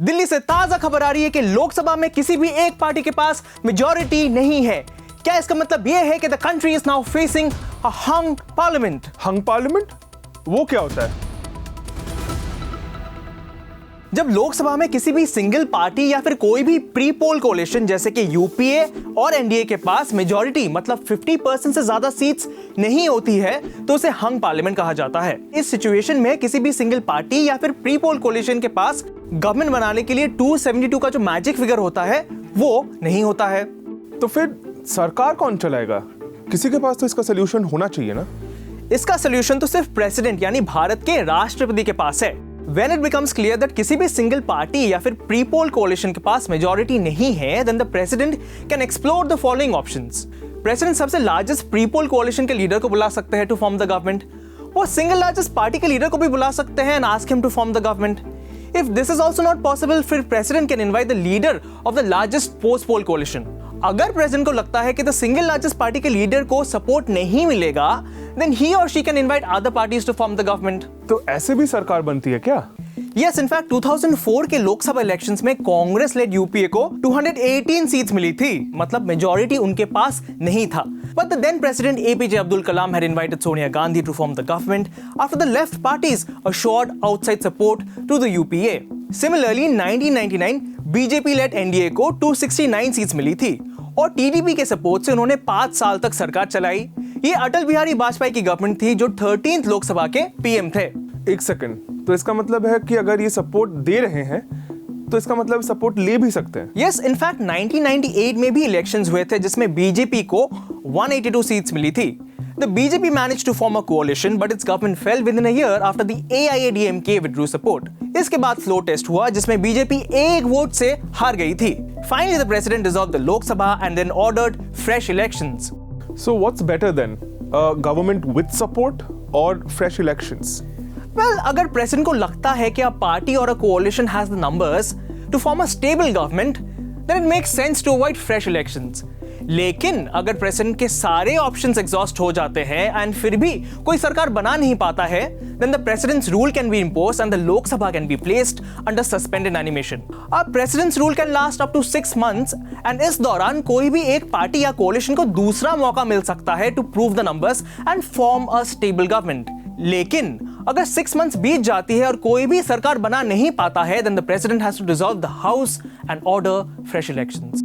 दिल्ली से ताजा खबर आ रही है कि लोकसभा में किसी भी एक पार्टी के पास मेजॉरिटी नहीं है। क्या इसका मतलब यह है कि the country is now facing a hung parliament? Hung parliament वो क्या होता है? जब लोकसभा में किसी भी सिंगल पार्टी या फिर कोई भी प्री पोल कोalition जैसे कि यूपीए और एनडीए के पास मेजॉरिटी मतलब 50% से ज्यादा सीट्स नहीं होती है तो उसे हंग पार्लियामेंट कहा जाता है। इस सिचुएशन में किसी भी सिंगल पार्टी या फिर प्री पोल कोalition के पास गवर्नमेंट बनाने के लिए 272 का जो मैजिक फिगर होता है वो नहीं होता है। तो फिर सरकार कौन चलाएगा? किसी के पास तो इसका सोल्यूशन होना चाहिए ना? इसका सोल्यूशन तो सिर्फ प्रेसिडेंट यानी भारत के राष्ट्रपति के पास है। When it becomes clear that किसी भी सिंगल पार्टी या फिर प्री पोल कोalition के पास मेजॉरिटी नहीं है, then the president can explore the following options. President सबसे लार्जेस्ट प्री पोल कोalition के लीडर को बुला सकते हैं टू फॉर्म द गवर्नमेंट। वो सिंगल लार्जेस्ट पार्टी के लीडर को भी बुला सकते हैं and ask him to form the government. If this is also not possible, फिर president can invite the leader of the largest post poll coalition. अगर president को लगता है कि द सिंगल लार्जेस्ट पार्टी के लीडर को सपोर्ट नहीं मिलेगा, then he or she can invite other parties to form the government. तो ऐसे भी सरकार बनती है क्या? Yes, in fact 2004 के लोकसभा इलेक्शंस में कांग्रेस लेड यूपीए को 218 सीट्स मिली थी, मतलब मेजॉरिटी उनके पास नहीं था। But the then president APJ Abdul Kalam had invited Sonia Gandhi to form the government after the left parties assured outside support to the UPA. Similarly, in 1999 BJP lead NDA को 269 seats मिली थी और TDP के support से उन्होंने 5 साल तक सरकार चलाई। ये अटल बिहारी वाजपेयी की गवर्नमेंट थी जो 13th लोकसभा के पीएम थे। एक सेकंड, तो इसका मतलब है कि अगर ये सपोर्ट दे रहे हैं तो इसका मतलब सपोर्ट ले भी सकते हैं। यस, इनफैक्ट 1998 में भी इलेक्शंस हुए थे जिसमें बीजेपी को 182 सीट्स मिली थी। The BJP managed to form a coalition, but its government fell within a year after the AIADMK withdrew support. इसके बाद फ्लोर टेस्ट हुआ जिसमें बीजेपी एक वोट से हार गई थी। Finally, the president dissolved the Lok Sabha and then ordered fresh elections. So what's better then? A government with support or fresh elections? Well, अगर प्रेसिडेंट को लगता है कि a party or a coalition has the numbers to form a stable government, then it makes sense to avoid fresh elections. लेकिन अगर president के सारे options exhaust हो जाते हैं एंड फिर भी कोई सरकार बना नहीं पाता है, then the president's rule can be imposed and the Lok Sabha can be placed under suspended animation. अब president's rule can last up to 6 months and इस दौरान कोई भी एक पार्टी या कोalition को दूसरा मौका मिल सकता है to prove the numbers and form a stable government. लेकिन अगर 6 months बीत जाती है और कोई भी सरकार बना नहीं पाता है, then the president has to dissolve the house and order fresh elections.